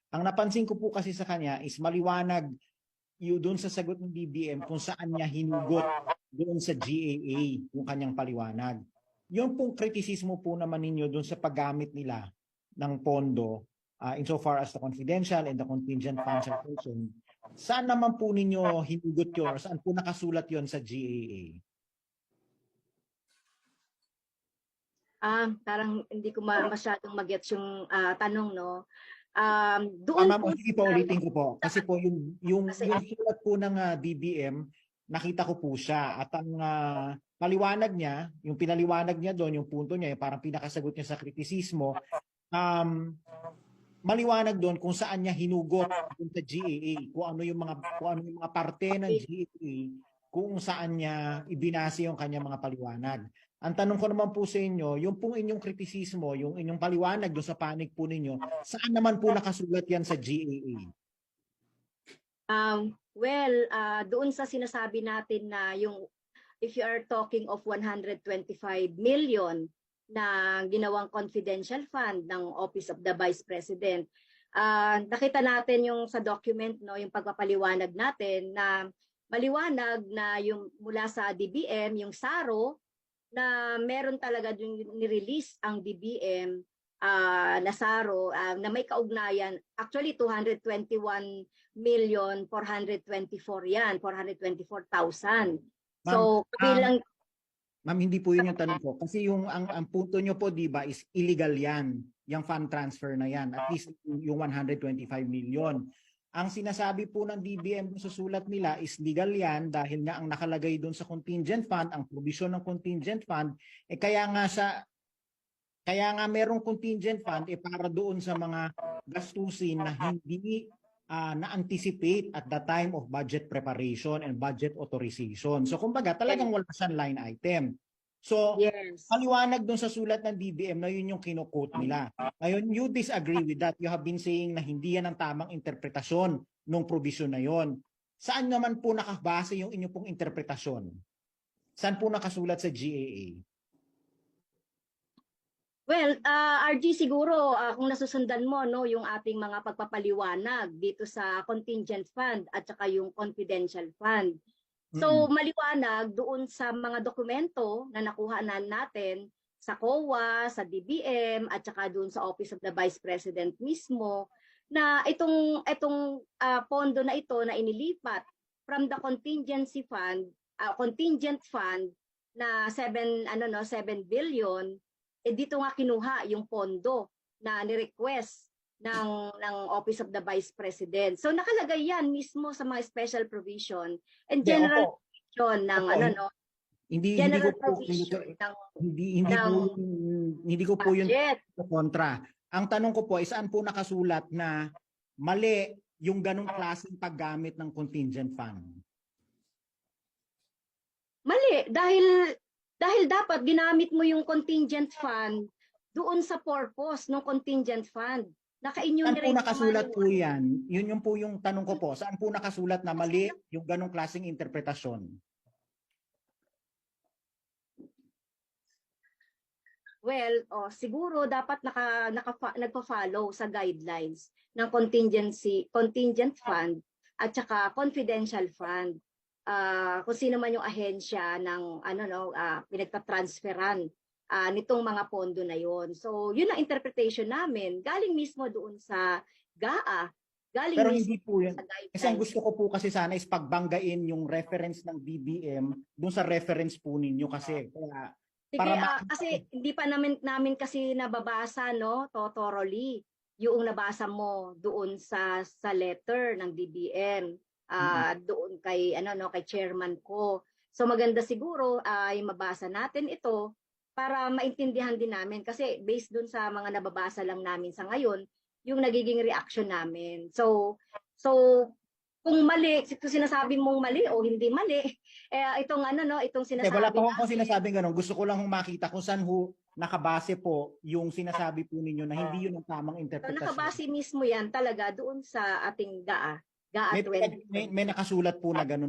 Ang napansin ko po kasi sa kanya is maliwanag yung doon sa sagot ng DBM kung saan niya hinugot doon sa GAA yung kanyang paliwanag. Yung pong kritisismo po naman ninyo doon sa paggamit nila ng pondo insofar as the confidential and the contingent funds are concerned, saan naman po ninyo hinugot yun or saan po nakasulat yon sa GAA? Parang hindi ko masyadong mag-gets yung tanong, no? Ma'am, Doon po sige po, ulitin ko po. Kasi po yung kasi sulat po ng DBM, nakita ko po siya. At ang paliwanag niya, yung pinaliwanag niya doon, yung punto niya, yung parang pinakasagot niya sa kritisismo, maliwanag doon kung saan niya hinugot doon sa GAA, kung ano yung mga parte ng GAA, kung saan niya ibinase yung kanyang mga paliwanag. Ang tanong ko naman po sa inyo, yung pong inyong kritisismo, yung inyong paliwanag doon sa panig po ninyo, saan naman po nakasulat yan sa GAA? Doon sa sinasabi natin na yung if you are talking of 125 million na ginawang confidential fund ng Office of the Vice President, nakita natin yung sa document, no, yung pagpapaliwanag natin na maliwanag na yung mula sa DBM, yung SARO, na meron talaga yung nirelease ang DBM na SARO na may kaugnayan. Actually, 221,424 yan, 424,000. So, kabilang... Ma'am, hindi po yun yung tanong ko. Kasi ang punto nyo po, di ba, is illegal yan. Yung fund transfer na yan. At least yung 125 million. Ang sinasabi po ng DBM sa sulat nila is legal yan dahil nga ang nakalagay doon sa contingent fund, ang provision ng contingent fund, kaya nga merong contingent fund para doon sa mga gastusin na hindi na-anticipate at the time of budget preparation and budget authorization. So kumbaga talagang wala siyang line item. So, yes, paliwanag doon sa sulat ng DBM na yun yung kino-quote nila. Ngayon, you disagree with that. You have been saying na hindi yan ang tamang interpretasyon ng provision na yon. Saan naman po nakabase yung inyong pong interpretasyon? Saan po nakasulat sa GAA? Well, RG, siguro kung nasusundan mo, no, yung ating mga pagpapaliwanag dito sa contingent fund at saka yung confidential fund. So maliwanag doon sa mga dokumento na nakuha natin sa COA, sa DBM at saka doon sa Office of the Vice President mismo na itong pondo na ito na inilipat from the contingency fund, contingent fund na 7 billion, dito nga kinuha yung pondo na ni-request ng Office of the Vice President. So nakalagay yan mismo sa mga special provision and general provision ng hindi ko po yun kontra. Ang tanong ko po ay saan po nakasulat na mali yung ganong klaseng paggamit ng contingent fund? Mali dahil dapat ginamit mo yung contingent fund doon sa purpose ng contingent fund. Saan po nakasulat po yan? Yun yung po yung tanong ko po. Saan po nakasulat na mali yung ganong klaseng interpretasyon? Well, siguro dapat nagpa-follow sa guidelines ng contingent fund at saka confidential fund. Kung sino man yung ahensya ng pinagta-transferan nitong mga pondo na yon. So, yun ang interpretation namin. Galing mismo doon sa GAA. Pero hindi po yun. Kasi ang gusto ko po kasi sana is pagbanggain yung reference ng DBM doon sa reference po ninyo kasi. Kaya, kasi hindi pa namin kasi nababasa, no, thoroughly yung nabasa mo doon sa letter ng DBM. Doon kay kay chairman ko. So maganda siguro ay mabasa natin ito para maintindihan din namin kasi based doon sa mga nababasa lang namin sa ngayon yung nagiging reaction namin. So kung mali, sinasabi mong mali o hindi mali, itong sinasabi. Wala pa akong sinasabing ganun. Gusto ko lang makita kung saan nakabase po yung sinasabi po ninyo na hindi yun ang tamang interpretasyon. So nakabase mismo yan talaga doon sa ating GAA. May nakasulat po na ganun.